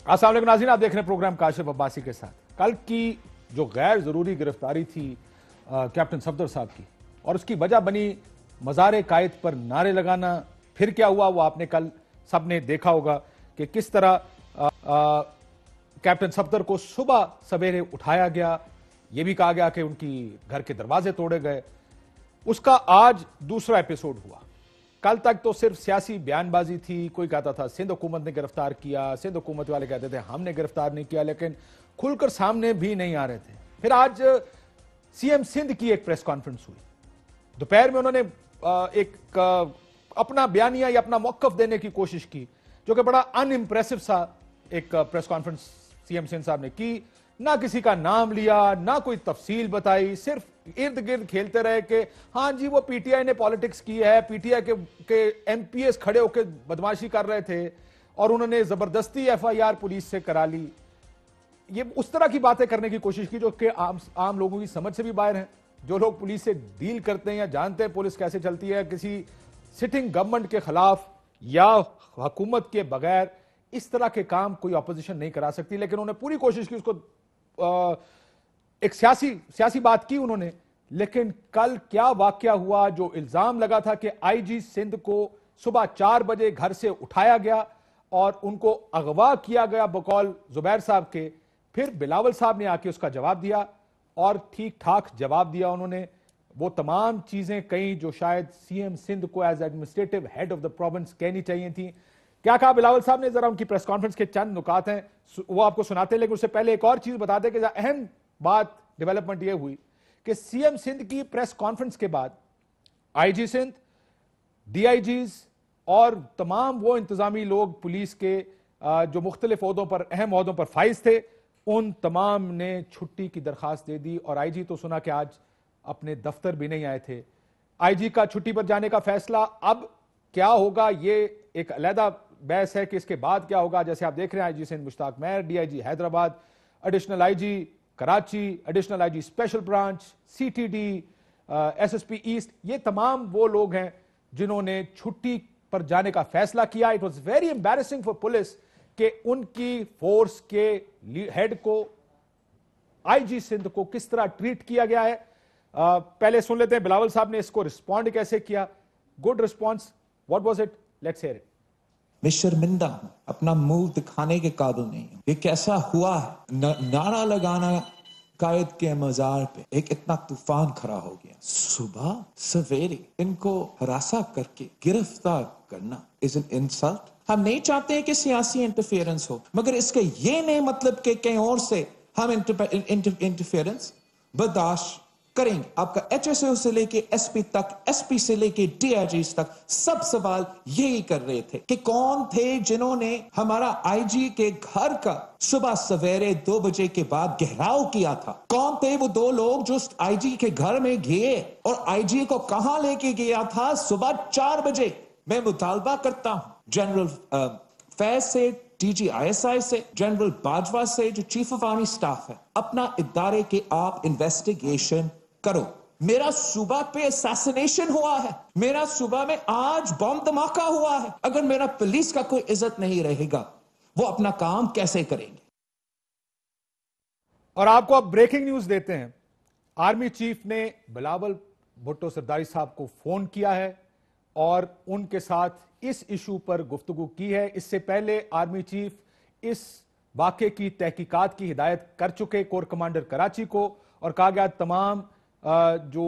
अस्सलाम वालेकुम नाज़रीन, आप देख रहे हैं प्रोग्राम काशिफ अब्बासी के साथ। कल की जो गैर ज़रूरी गिरफ्तारी थी कैप्टन सफदर साहब की, और उसकी वजह बनी मज़ार कायद पर नारे लगाना। फिर क्या हुआ वो आपने कल सब ने देखा होगा कि किस तरह कैप्टन सफदर को सुबह सवेरे उठाया गया, ये भी कहा गया कि उनकी घर के दरवाजे तोड़े गए। उसका आज दूसरा एपिसोड हुआ। कल तक तो सिर्फ सियासी बयानबाजी थी, कोई कहता था सिंध हुकूमत ने गिरफ्तार किया, सिंध हुकूमत वाले कहते थे हमने गिरफ्तार नहीं किया, लेकिन खुलकर सामने भी नहीं आ रहे थे। फिर आज सीएम सिंध की एक प्रेस कॉन्फ्रेंस हुई। दोपहर में उन्होंने एक अपना बयानिया या अपना मौकफ देने की कोशिश की, जो कि बड़ा अनइम्प्रेसिव सा एक प्रेस कॉन्फ्रेंस सीएम सिंध साहब ने की। ना किसी का नाम लिया, ना कोई तफसील बताई, सिर्फ इर्द गिर्द खेलते रहे कि हाँ जी वो पीटीआई ने पॉलिटिक्स की है, पीटीआई के एमपीएस खड़े होकर बदमाशी कर रहे थे और उन्होंने जबरदस्ती एफआईआर पुलिस से करा ली। ये उस तरह की बातें करने की कोशिश की जो कि आम लोगों की समझ से भी बाहर हैं। जो लोग पुलिस से डील करते हैं या जानते हैं पुलिस कैसे चलती है, किसी सिटिंग गवर्नमेंट के खिलाफ या हुकूमत के बगैर इस तरह के काम कोई अपोजिशन नहीं करा सकती। लेकिन उन्होंने पूरी कोशिश की, उसको एक सियासी बात की उन्होंने। लेकिन कल क्या वाकया हुआ, जो इल्जाम लगा था कि आईजी सिंध को सुबह 4 बजे घर से उठाया गया और उनको अगवा किया गया बकौल जुबैर साहब के, फिर बिलावल साहब ने आके उसका जवाब दिया और ठीक ठाक जवाब दिया उन्होंने। वो तमाम चीजें कहीं जो शायद सीएम सिंध को as administrative head of the province कहनी चाहिए थी। क्या कहा बिलावल साहब ने, जरा उनकी प्रेस कॉन्फ्रेंस के चंद नुकात हैं वो आपको सुनाते हैं। लेकिन उससे पहले एक और चीज बताते कि अहम बात डेवलपमेंट ये हुई कि सीएम सिंध की प्रेस कॉन्फ्रेंस के बाद आईजी सिंध, डीआईजीज और तमाम वो इंतजामी लोग पुलिस के जो मुख्तलिफ ओहदों पर, अहम ओहदों पर फाइज थे, उन तमाम ने छुट्टी की दरखास्त दे दी। और आईजी तो सुना कि आज अपने दफ्तर भी नहीं आए थे। आईजी का छुट्टी पर जाने का फैसला, अब क्या होगा ये एक अलहदा बहस है कि इसके बाद क्या होगा। जैसे आप देख रहे हैं IG Sindh Mushtaq Mahar, DIG Hyderabad, additional IG Karachi, additional IG special branch, CTD, SSP east, ये तमाम वो लोग हैं जिन्होंने छुट्टी पर जाने का फैसला किया। It was very embarrassing for police कि उनकी फोर्स के हेड को, आईजी सिंध को किस तरह ट्रीट किया गया है। पहले सुन लेते हैं बिलावल साहब ने इसको रिस्पॉन्ड कैसे किया। Good response, what was it, let's hear it. मैं शर्मिंदा हूं, अपना मुंह दिखाने के काबिल नहीं हूं। ये कैसा हुआ है, नारा लगाना कायद के मजार पे, एक इतना तूफान खड़ा हो गया। सुबह सवेरे इनको हरासा करके गिरफ्तार करना इज एन इंसल्ट। हम नहीं चाहते हैं कि सियासी इंटरफेरेंस हो, मगर इसका ये नहीं मतलब कि कहीं और से हम इंटरफेरेंस बर्दाश्त करेंगे। आपका एचएसओ से लेके एसपी तक, एसपी से लेके डीआईजी तक सब सवाल यही कर रहे थे कि कौन थे जिन्होंने हमारा आईजी के घर का सुबह सवेरे 2 बजे के बाद घेराव किया था। कौन थे वो 2 लोग जो आईजी के घर में गए और आईजी को कहां लेके गया था सुबह 4 बजे। मैं मुतालबा करता हूं जनरल फैज से, डीजीआईएसआई से, जनरल बाजवा से, जो चीफ ऑफ आर्मी स्टाफ है, अपना इदारे के आप इन्वेस्टिगेशन करो। मेरा सूबा पे असैसिनेशन हुआ है, मेरा सूबा में आज बम धमाका हुआ है। अगर मेरा पुलिस का कोई इज्जत नहीं रहेगा, वो अपना काम कैसे करेंगे। और आपको अब ब्रेकिंग न्यूज देते हैं। आर्मी चीफ ने बिलावल भुट्टो सरदारी साहब को फोन किया है और उनके साथ इस इशू पर गुफ्तगू की है। इससे पहले आर्मी चीफ इस वाक़े की तहकीकात की हिदायत कर चुके कोर कमांडर कराची को, और कहा गया तमाम जो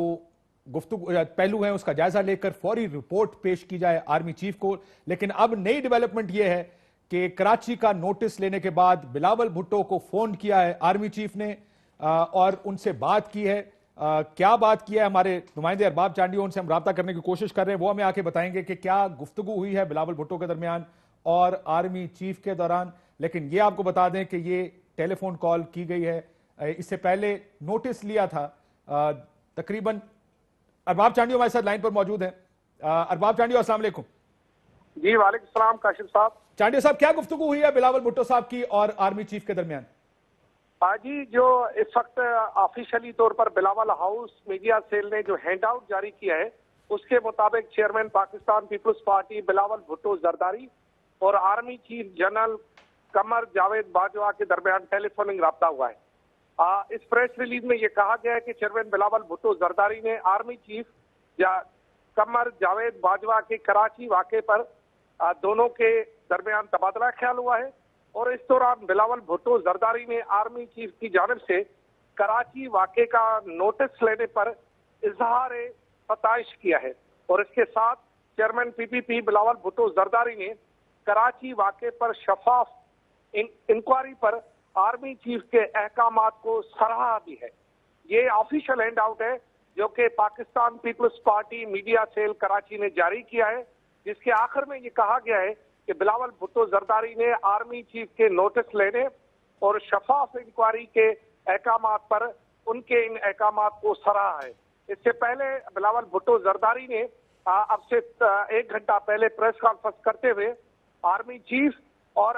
गुफ्तगू पहलू हैं उसका जायजा लेकर फौरी रिपोर्ट पेश की जाए आर्मी चीफ को। लेकिन अब नई डेवलपमेंट यह है कि कराची का नोटिस लेने के बाद बिलावल भुट्टो को फोन किया है आर्मी चीफ ने और उनसे बात की है। क्या बात की है, हमारे नुमाइंदे अरबाब चांडियो, उनसे हम राब्ता करने की कोशिश कर रहे हैं। वो हमें आके बताएंगे कि क्या गुफ्तगू हुई है बिलावल भुट्टो के दरमियान और आर्मी चीफ के दौरान। लेकिन ये आपको बता दें कि ये टेलीफोन कॉल की गई है, इससे पहले नोटिस लिया था। तकरीबन अरबाब चांडियो हमारे साथ लाइन पर मौजूद हैं। अरबाब चांडियो, अस्सलाम वालेकुम। जी वालेकुम सलाम काशिफ साहब। चांडियो साहब, क्या गुफ्तगू हुई है बिलावल भुट्टो साहब की और आर्मी चीफ के दरमियान? जी, जो इस वक्त ऑफिशियली तौर पर बिलावल हाउस मीडिया सेल ने जो हैंड आउट जारी किया है, उसके मुताबिक चेयरमैन पाकिस्तान पीपल्स पार्टी बिलावल भुट्टो जरदारी और army chief general Qamar Javed Bajwa के दरमियान टेलीफोनिक रब्ता हुआ है। इस प्रेस रिलीज में ये कहा गया है कि चेयरमैन बिलावल भुट्टो जरदारी ने आर्मी चीफ कमर जावेद बाजवा के कराची वाक़े पर दोनों के दरमियान तबादला ख्याल हुआ है और इस दौरान बिलावल भुट्टो जरदारी ने आर्मी चीफ की जानिब से कराची वाक़े का नोटिस लेने पर इजहार सताइश किया है और इसके साथ चेयरमैन पीपीपी बिलावल भुट्टो जरदारी ने कराची वाक़े पर शफाफ इंक्वायरी पर आर्मी चीफ के अहकामात को सराहा भी है। ये ऑफिशियल हैंड आउट है जो कि पाकिस्तान पीपल्स पार्टी मीडिया सेल कराची ने जारी किया है, जिसके आखिर में ये कहा गया है कि बिलावल भुट्टो जरदारी ने आर्मी चीफ के नोटिस लेने और शफाफ इंक्वायरी के अहकामात पर उनके इन अहकामात को सराहा है। इससे पहले बिलावल भुट्टो जरदारी ने अब से 1 घंटा पहले प्रेस कॉन्फ्रेंस करते हुए आर्मी चीफ और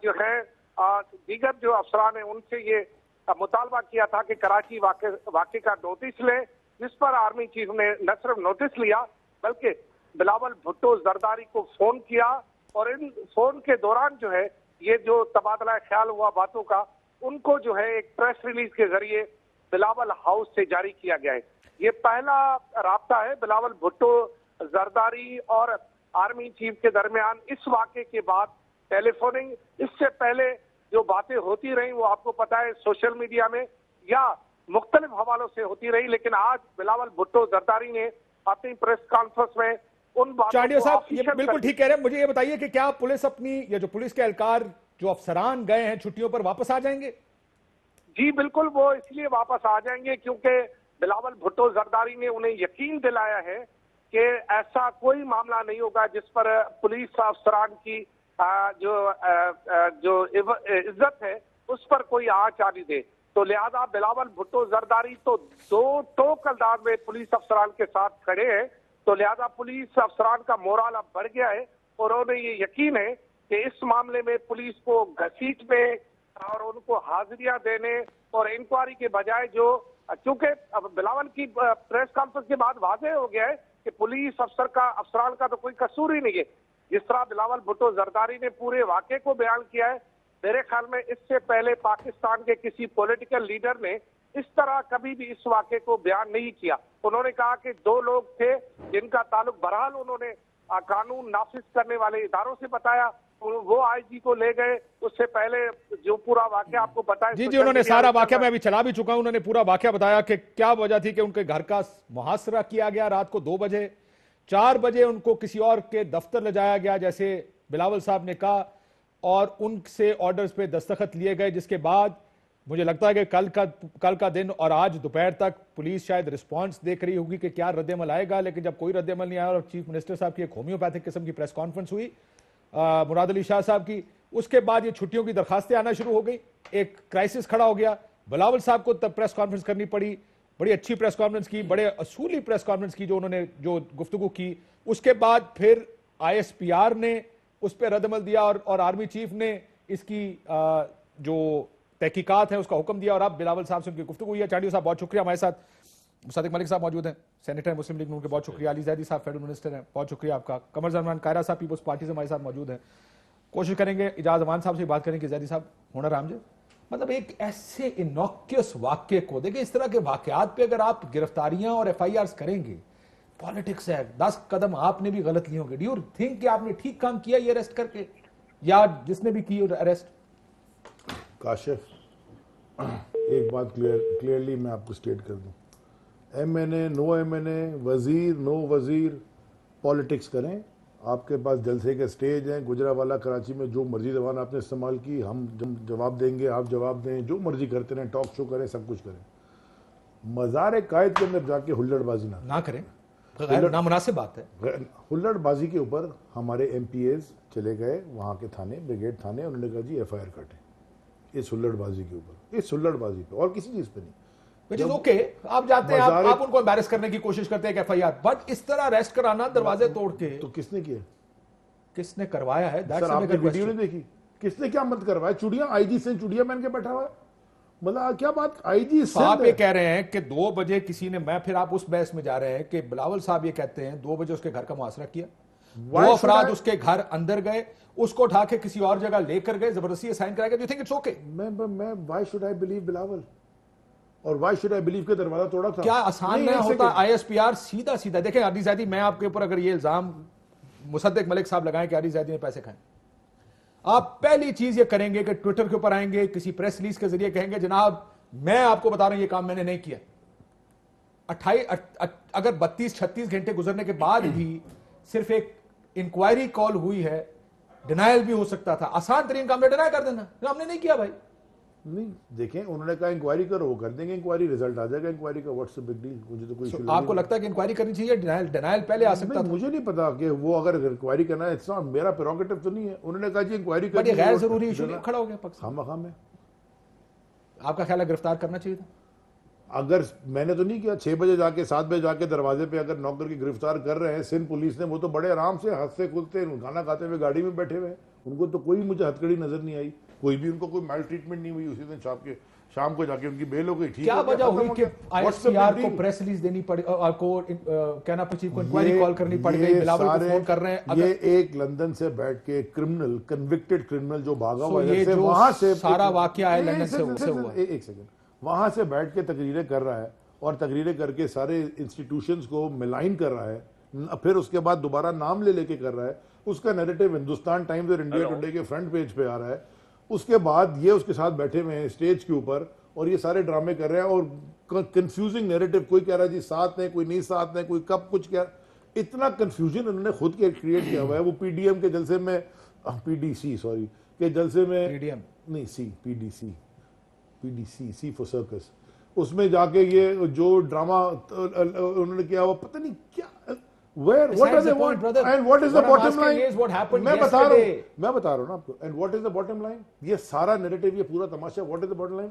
जो है दीगर जो अफसरान हैं उनसे ये मुतालबा किया था कि कराची वाक़े का नोटिस ले, जिस पर आर्मी चीफ ने न सिर्फ नोटिस लिया बल्कि बिलावल भुट्टो जरदारी को फोन किया और इन फोन के दौरान जो है ये जो तबादला ख्याल हुआ बातों का उनको जो है एक प्रेस रिलीज के जरिए बिलावल हाउस से जारी किया गया है। ये पहला राब्ता है बिलावल भुट्टो जरदारी और आर्मी चीफ के दरमियान इस वाक़े के बाद टेलीफोनिंग। इससे पहले जो बातें होती रही वो आपको पता है सोशल मीडिया में या मुख्तलिफ हवालों से होती रही, लेकिन आज बिलावल भुट्टो जरदारी ने अपनी प्रेस कॉन्फ्रेंस में उन बातों को साहब ये बिल्कुल ठीक कह रहे हैं। मुझे ये बताइए कि क्या पुलिस अपनी ये जो पुलिस के एहलकार जो अफसरान गए हैं छुट्टियों पर वापस आ जाएंगे? जी बिल्कुल, वो इसलिए वापस आ जाएंगे क्योंकि बिलावल भुट्टो जरदारी ने उन्हें यकीन दिलाया है कि ऐसा कोई मामला नहीं होगा जिस पर पुलिस अफसरान की जो इज्जत है उस पर कोई आंच आने दे। तो लिहाजा बिलावल भुट्टो जरदारी तो दो टोक अंदाज में पुलिस अफसरान के साथ खड़े हैं, तो लिहाजा पुलिस अफसरान का मोराल अब बढ़ गया है और उन्हें ये यकीन है कि इस मामले में पुलिस को घसीटने और उनको हाजिरियां देने और इंक्वायरी के बजाय जो, क्योंकि अब बिलावल की प्रेस कॉन्फ्रेंस के बाद वाज़ेह हो गया है कि पुलिस अफसरान का तो कोई कसूर ही नहीं है। जिस तरह बिलावल भुट्टो जरदारी ने पूरे वाक़े को बयान किया है, मेरे ख्याल में इससे पहले पाकिस्तान के किसी पॉलिटिकल लीडर ने इस तरह कभी भी इस वाक़े को बयान नहीं किया। उन्होंने कहा कि 2 लोग थे जिनका ताल्लुक, बहरहाल उन्होंने कानून नाफिज करने वाले इदारों से बताया, वो आईजी को ले गए। उससे पहले जो पूरा वाक़या आपको बताया जी उन्होंने सारा वाक़या, मैं अभी चला भी चुका हूं, उन्होंने पूरा वाक़या बताया कि क्या वजह थी कि उनके घर का मुहासरा किया गया रात को 2 बजे, 4 बजे उनको किसी और के दफ्तर ले जाया गया जैसे बिलावल साहब ने कहा और उनसे ऑर्डर्स पे दस्तखत लिए गए, जिसके बाद मुझे लगता है कि कल का दिन और आज दोपहर तक पुलिस शायद रिस्पांस देख रही होगी कि क्या रद्दमल आएगा, लेकिन जब कोई रद्दमल नहीं आया और चीफ मिनिस्टर साहब की एक होम्योपैथिक किस्म की प्रेस कॉन्फ्रेंस हुई मुराद अली शाह साहब की, उसके बाद ये छुट्टियों की दरखास्तें आना शुरू हो गई, एक क्राइसिस खड़ा हो गया। बिलावल साहब को तब प्रेस कॉन्फ्रेंस करनी पड़ी, बड़ी अच्छी प्रेस कॉन्फ्रेंस की, बड़े असूली प्रेस कॉन्फ्रेंस की जो उन्होंने जो गुफ्तगू की। उसके बाद फिर ISPR ने उस पर रद्दमल दिया और आर्मी चीफ ने इसकी जो तहकीकात है उसका हुक्म दिया और अब बिलावल साहब से उनकी गुफ्तगू हुई है। चांडियो साहब बहुत शुक्रिया, हमारे साथ मुसादिक मलिक साहब मौजूद हैं, सेनेटर मुस्लिम लीग नून के, बहुत शुक्रिया। अली जैदी साहब फेडरल मिनिस्टर हैं, बहुत शुक्रिया आपका। कमर जरमान कायरा साहब पीपल्स पार्टी से हमारे साथ मौजूद हैं। कोशिश करेंगे इजाज अमान साहब से बात करें कि जैदी साहब होना रामजे, मतलब एक ऐसे इनॉक्यूअस वाक्य को देखिए, इस तरह के वाकयात पे अगर आप गिरफ्तारियां और FIRs करेंगे, पॉलिटिक्स है, 10 कदम आपने भी गलत लिए होंगे। डू यू थिंक कि आपने ठीक काम किया ये अरेस्ट करके, या जिसने भी की अरेस्ट? काशिफ, एक बात क्लियरली मैं आपको स्टेट कर दूं, MNA नो MNA, वजीर नो वजीर, पॉलिटिक्स करें। आपके पास जलसे के स्टेज हैं, गुजरावाला कराची में जो मर्जी जबान आपने इस्तेमाल की, हम जवाब देंगे, आप जवाब दें, जो मर्जी करते रहें, टॉक शो करें, सब कुछ करें। मज़ार कायद के अंदर जाके हुल्लड़बाजी ना करें, नामुनासिब बात है। हुल्लड़बाजी के ऊपर हमारे MPAs चले गए वहाँ के थाने, ब्रिगेड थाने, उन्होंने कहा जी FIR काटें इस हुल्लड़बाजी के ऊपर, इस हुल्लड़बाजी पे, और किसी चीज़ पे नहीं। ओके, आप जाते हैं, आप उनको एम्बैरेस करने की कोशिश करते हैं FIR, बट इस तरह अरेस्ट कराना दरवाजे तोड़ के, तो किसने किया, किसने करवाया है? सर आपने वीडियो नहीं देखी, किसने क्या मत करवाया? चुड़िया IG सिंह चुड़िया पहन के बैठा हुआ है, मतलब क्या बात। IG सिंह आप ये कह रहे हैं कि 2 बजे किसी ने, मैं फिर आप उस बहस में जा रहे हैं कि बिलावल साहब ये कहते हैं 2 बजे उसके घर का मुहासरा किया, दो अफराद उसके घर अंदर गए, उसको उठा के किसी और जगह लेकर गए, जबरदस्ती साइन कराया गया. Do you think it's okay? मैं why should I believe Bilawal, और व्हाई शुड आई बिलीव के दरवाजा तोड़ा था? क्या आसान नहीं होता ISPR सीधा सीधा? देखें आदि जैदी, मैं आपके ऊपर अगर ये इल्जाम मुसद्दिक मलिक साहब लगाएं कि आदि जैदी ने पैसे खाए, आप पहली चीज ये करेंगे कि ट्विटर के ऊपर आएंगे, किसी प्रेस रिलीज के जरिए कहेंगे जनाब मैं आपको बता रहा हूं ये काम मैंने नहीं किया. अगर 32-36 घंटे गुजरने के बाद भी सिर्फ एक इंक्वायरी कॉल हुई है, डिनायल भी हो सकता था. आसान तरीन काम डिनाय कर देना, हमने नहीं किया भाई. नहीं देखें, उन्होंने कहा इंक्वायरी करो, वो कर देंगे इंक्वायरी, रिजल्ट आ जाएगा इंक्वायरी का. What's the big deal? मुझे तो कोई इशू नहीं. आपको लगता है कि इंक्वायरी करनी चाहिए? डिनायल पहले आ सकता था. मुझे नहीं पता कि वो अगर इंक्वायरी करना है, इट्स नॉट मेरा प्रेरोगेटिव तो नहीं है. उन्होंने कहा जी इंक्वायरी बट ये गैर जरूरी इशू नहीं खड़ा हो गया पक्ष? हाँ में. आपका ख्याल है गिरफ्तार करना चाहिए था? अगर मैंने तो नहीं किया, 6 बजे जाके 7 बजे जाके दरवाजे पे अगर नौकर की गिरफ्तार कर रहे हैं सिंध पुलिस ने, वो तो बड़े आराम से हंसते खुलते खाना खाते हुए गाड़ी में बैठे हुए हैं. उनको तो कोई मुझे हथकड़ी नजर नहीं आई, कोई भी उनको कोई माइल्ड ट्रीटमेंट नहीं हुई. उसी दिन शाम को जाके उनकी बेल हो गई. ठीक, क्या वजह हुई कि ISPR को प्रेस रिलीज देनी पड़ी, आपको कहना चीफ को इंक्वायरी कॉल करनी पड़ गई, बिलावल को फोन कर रहे हैं? ये एक लंदन से बैठ के क्रिमिनल, कन्विक्टेड क्रिमिनल जो भागा हुआ है, वहां से सारा वाकया है लंदन से हुआ. एक सेकंड, वहां से बैठ के तकरीरें कर रहा है और तकरीरें करके सारे इंस्टीट्यूशंस को मिलाइन कर रहा है, फिर उसके बाद दोबारा नाम लेके कर रहा है. उसका नैरेटिव हिंदुस्तान टाइम्स और इंडिया टुडे के फ्रंट पेज पे आ रहा है. उसके बाद ये उसके साथ बैठे हुए हैं स्टेज के ऊपर और ये सारे ड्रामे कर रहे हैं और कंफ्यूजिंग नैरेटिव. कोई कह रहा है जी साथ में, कोई नहीं साथ में, कोई कब कुछ क्या. इतना कंफ्यूजन उन्होंने खुद के क्रिएट किया हुआ है. वो PDM के जलसे में, PDC सॉरी के जलसे में, PDM नहीं PDC सी फॉर सर्कस, उसमें जाके ये जो ड्रामा उन्होंने किया वो पता नहीं क्या. Where? What are they want? And what is the bottom line? मैं बता रहा हूँ ना आपको. And what is the bottom line? ये सारा नैरेटिव, ये पूरा तमाशा, what is the bottom line?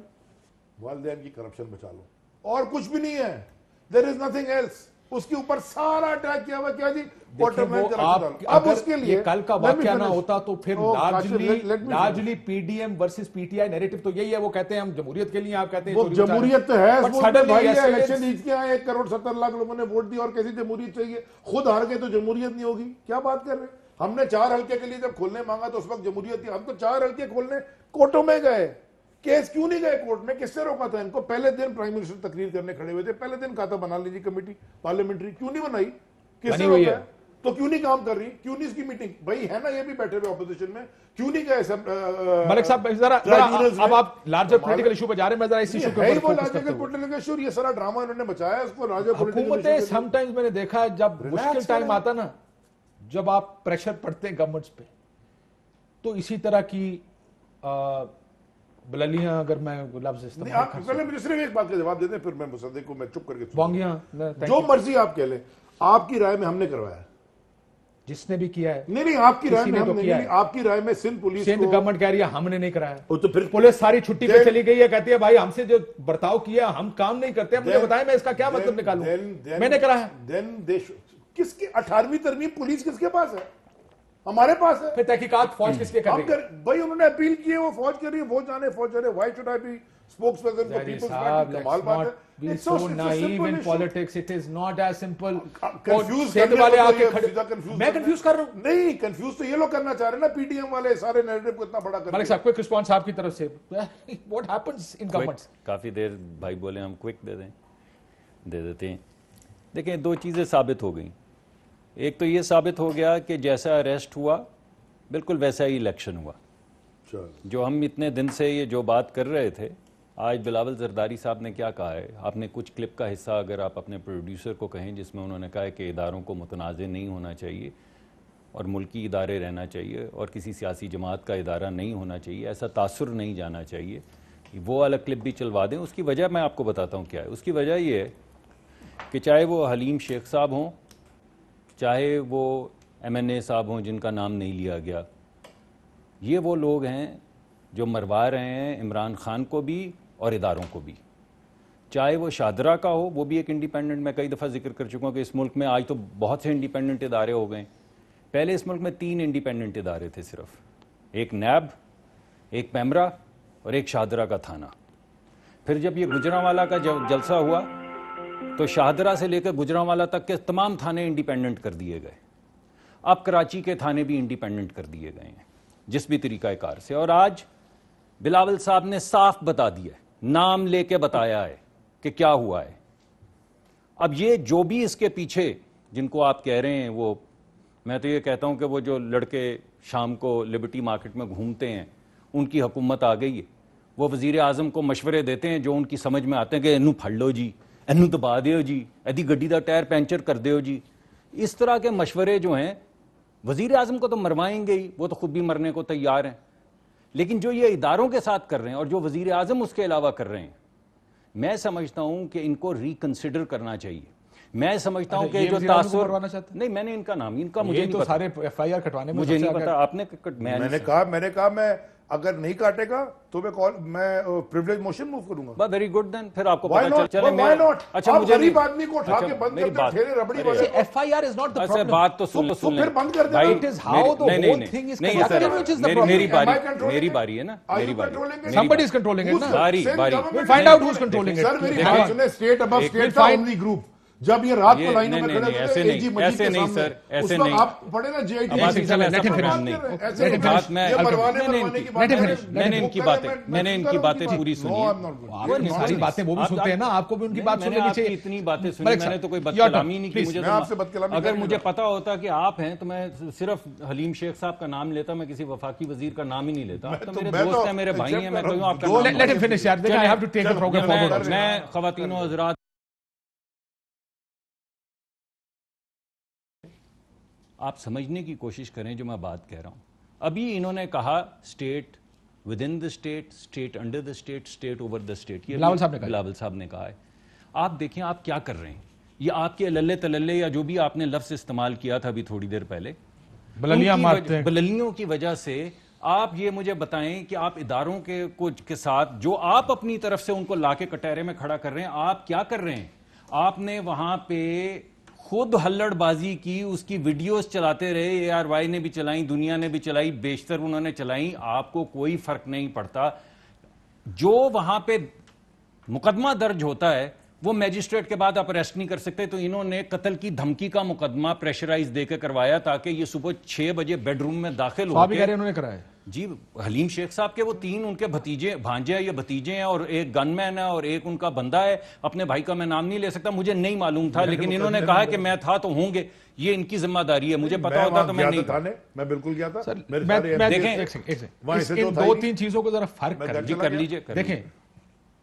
वालिदैन की करप्शन बचा लो, और कुछ भी नहीं है. There is nothing else. उसके ऊपर सारा अटैक किया हुआ. क्या जी? Bottom line corruption. अब उसके लिए कल का वाकया ना होता तो फिर largely PDM versus PTI narrative तो यही है. वो कहते हैं हम जमहूरियत के लिए, आप कहते हैं वो जमहूरियत तो है. भाई इलेक्शन जीत के आए, 1,70,00,000 लोगों ने वोट दिया और कैसी जमहूरियत चाहिए? खुद हार गए तो जमहूरियत नहीं होगी? क्या बात कर रहे हैं? हमने 4 हल्के के लिए जब खोलने मांगा तो उस वक्त जमहूरियत थी. हम तो 4 हल्के खोलने कोर्टों में गए. केस क्यों नहीं गए कोर्ट में? किससे रोका था इनको? पहले दिन प्राइम मिनिस्टर तकरीर करने खड़े हुए थे. पहले दिन कहा था बना लीजिए कमेटी पार्लियामेंट्री. क्यों नहीं बनाई? किससे रोका है? तो क्यों नहीं काम कर रही? क्यों नहीं इसकी मीटिंग? भाई है ना, ये भी बैठे हुए ऑपोजिशन में. क्यों नहीं गए सब? मलिक साहब जरा अब आप लार्जर पॉलिटिकल इशू पे जा रहे हैं. मैं जरा इस इशू के ऊपर फोकस करता हूं. पॉलिटिकल इशू, ये सारा ड्रामा इन्होंने बचाया, उसको लार्जर पॉलिटिकल इशू. समटाइम्स मैंने देखा जब मुश्किल टाइम आता ना, जब आप प्रेशर पड़ते हैं गवर्नमेंट्स पे, तो इसी तरह की बललियां, अगर मैं लफ्ज इस्तेमाल कर, पहले मुझे सिर्फ एक बात का जवाब देते हैं, फिर मैं मुसद्दिक को मैं चुप करके बोंगियां, जो मर्जी आप कह लें. आपकी राय में हमने करवाया, जिसने भी किया है. नहीं आपकी राय में हमने किया है. आपकी राय में सिंध पुलिस, सिंध गवर्नमेंट कह रही है हमने नहीं कराया. तो फिर पुलिस सारी छुट्टी पे चली गई है, कहती है भाई हमसे जो बर्ताव किया हम काम नहीं करते. मुझे बताएं मैं इसका क्या मतलब निकालूं? मैंने कराया. किसकी 18वीं तरमीम पुलिस किसके पास है? हमारे पास है. फिर तहकीकात फौज किसके कर रही है? भाई उन्होंने अपील की है, वो फौज कर रही है, वो जाने फौज जाने. Why should I be spokesperson for people's party? कमाल बात है. It's so naive in politics. It is not as simple. Confuse करने वाले आके खड़े, मैं कंफ्यूज कर रहा हूं. नहीं कंफ्यूज तो ये लोग करना चाह रहे हैं ना, PDM वाले सारे नैरेटिव को इतना बड़ा कर. मलिक साहब क्विक रिस्पांस आपकी तरफ से. What happens in governments? काफी देर भाई बोले हम क्विक दे देते हैं. देखें, 2 चीजें साबित हो गई. एक तो ये साबित हो गया कि जैसा अरेस्ट हुआ बिल्कुल वैसा ही इलेक्शन हुआ. जो हम इतने दिन से ये जो बात कर रहे थे, आज बिलावल जरदारी साहब ने क्या कहा है, आपने कुछ क्लिप का हिस्सा अगर आप अपने प्रोड्यूसर को कहें, जिसमें उन्होंने कहा है कि इदारों को मुतनाज़ नहीं होना चाहिए और मुल्की इदारे रहना चाहिए और किसी सियासी जमात का इदारा नहीं होना चाहिए, ऐसा तासुर नहीं जाना चाहिए. वो वाला क्लिप भी चलवा दें. उसकी वजह मैं आपको बताता हूँ क्या है. उसकी वजह ये है कि चाहे वो हलीम शेख साहब हों, चाहे वो MNA साहब हों जिनका नाम नहीं लिया गया, ये वो लोग हैं जो मरवा रहे हैं इमरान खान को भी और इदारों को भी. चाहे वो शादरा का हो, वो भी एक इंडिपेंडेंट, मैं कई दफ़ा जिक्र कर चुका हूँ कि इस मुल्क में आज तो बहुत से इंडिपेंडेंट इदारे हो गए. पहले इस मुल्क में 3 इंडिपेंडेंट इदारे थे सिर्फ, एक नैब, एक पैमरा और एक शादरा का थाना. फिर जब ये गुजरांवाला का जलसा हुआ तो शाहदरा से लेकर गुजरांवाला तक के तमाम थाने इंडिपेंडेंट कर दिए गए. اب کراچی کے تھانے بھی انڈیپینڈنٹ کر دیے گئے ہیں جس بھی طریقہ کار سے, اور آج بلاول صاحب نے صاف بتا دیا ہے, نام لے کے بتایا ہے کہ کیا ہوا ہے. اب یہ جو بھی اس کے پیچھے جن کو آپ کہہ رہے ہیں, وہ میں تو یہ کہتا ہوں کہ وہ جو لڑکے شام کو لبرٹی مارکیٹ میں گھومتے ہیں ان کی حکومت آ گئی ہے. وہ وزیر اعظم کو مشورے دیتے ہیں جو ان کی سمجھ میں آتے ہیں کہ اینو پھڑ لو جی, اینو دبا دیو جی, ایدی گڈی دا ٹائر پینچر کر دیو جی. اس طرح کے مشورے جو ہیں وزیر اعظم کو تو مروائیں گے ہی, وہ تو خود بھی مرنے کو تیار ہیں, لیکن جو یہ اداروں کے ساتھ کر رہے ہیں اور جو وزیر اعظم اس کے علاوہ کر رہے ہیں, میں سمجھتا ہوں کہ ان کو ریکنسیڈر کرنا چاہیے. میں سمجھتا ہوں کہ جو تاثر نہیں, میں نے ان کا نام, ان کا مجھے نہیں پتا, سارے ایف آئی آر کٹوانے میں مجھے نہیں پتا. آپ نے میں نے کہا میں اگر نہیں کاٹے گا تو میں پریویلیج موشن موو کروں گا. ویری گڈ دین, پھر آپ کو Why پتا not? چلے. Why not? اچھا آپ مجھے غریب آدمی کو اٹھا کے بند کرتے ہیں, ٹھیرے ربڑی والے کو. F I R is not the اچھا پرابلم, بات تو سن لیں, تو پھر بند کر دینا. It is how the whole thing is conducted which is the problem. میری باری ہے نا, میری باری. Somebody is controlling it na. باری We'll find out who's controlling it. سر میری بات سنیں, اسٹیٹ ابو اسٹیٹ تھا اونلی گروپ. جب یہ رات کو لائنوں میں کھڑے ہوتے تھے, ایسے نہیں سر, ایسے نہیں. آپ پڑھے نا جی آئی ٹی, میں نے ان کی باتیں پوری سنی, ساری باتیں وہ بھی سنتے ہیں نا, آپ کو بھی ان کی بات سننی چاہیے. اتنی باتیں سنی, میں نے تو کوئی بدکلامی نہیں کی. مجھے اگر مجھے پتا ہوتا کہ آپ ہیں تو میں صرف حلیم شیخ صاحب کا نام لیتا, میں کسی وفاقی وزیر کا نام ہی نہیں لیتا. تو میرے دوست ہیں, میرے بھائی ہیں, میں کہوں آپ کا نام. میں خواتین و حضرات آپ سمجھنے کی کوشش کریں جو میں بات کہہ رہا ہوں. ابھی انہوں نے کہا state with in the state, state under the state, state over the state. یہ بلاول صاحب نے کہا ہے. آپ دیکھیں آپ کیا کر رہے ہیں, یہ آپ کے للے تللے یا جو بھی آپ نے لفظ استعمال کیا تھا ابھی تھوڑی دیر پہلے, بللیوں کی وجہ سے آپ یہ مجھے بتائیں کہ آپ اداروں کے ساتھ جو آپ اپنی طرف سے ان کو لا کے کٹہرے میں کھڑا کر رہے ہیں, آپ کیا کر رہے ہیں. آپ نے وہاں پہ خود ہلڑ بازی کی, اس کی ویڈیوز چلاتے رہے, اے آر وائی نے بھی چلائیں, دنیا نے بھی چلائی, بیشتر انہوں نے چلائیں, آپ کو کوئی فرق نہیں پڑتا. جو وہاں پہ مقدمہ درج ہوتا ہے وہ میجسٹریٹ کے بعد آپ اریسٹ نہیں کر سکتے. تو انہوں نے قتل کی دھمکی کا مقدمہ پریشرائز دے کے کروایا تاکہ یہ صبح 6 بجے بیڈ روم میں داخل ہو کے, انہوں نے کرایا جی حلیم شیخ صاحب کے وہ 3 ان کے بھانجے یا بھتیجے ہیں, اور ایک گن مین ہے اور ایک ان کا بندہ ہے. اپنے بھائی کا میں نام نہیں لے سکتا, مجھے نہیں معلوم تھا, لیکن انہوں نے کہا کہ میں تھا تو ہوں گے, یہ ان کی ذمہ داری ہے. مجھے پتا ہوتا تو میں نہیں تھا. میں بالکل گیا تھا. دیکھیں 2-3 چیزوں کو ذرا فرق کر لیجئے. دیکھیں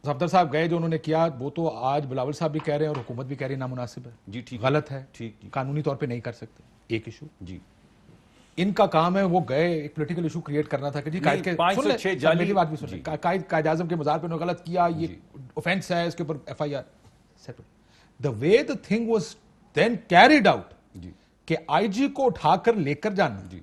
صفدر صاحب گئے جو انہوں نے کیا, وہ تو آج بلاول صاحب بھی کہہ رہے ہیں اور حکومت بھی کہہ رہی ہے نامناسب ہے, جی ٹھیک, غلط ہے, ٹھیک, قانونی طور پہ نہیں کر سکتے. ایک ایشو جی ان کا کام ہے, وہ گئے ایک پولیٹیکل ایشو کریٹ کرنا تھا کہ جی قائد کے, میری بات بھی سنیں, قائد اعظم کے مزار پہ انہوں نے غلط کیا, یہ اوفینس ہے, اس کے اوپر F I R settle. The way the thing was then carried out کہ آئی جی کو اٹھا کر لے کر جانا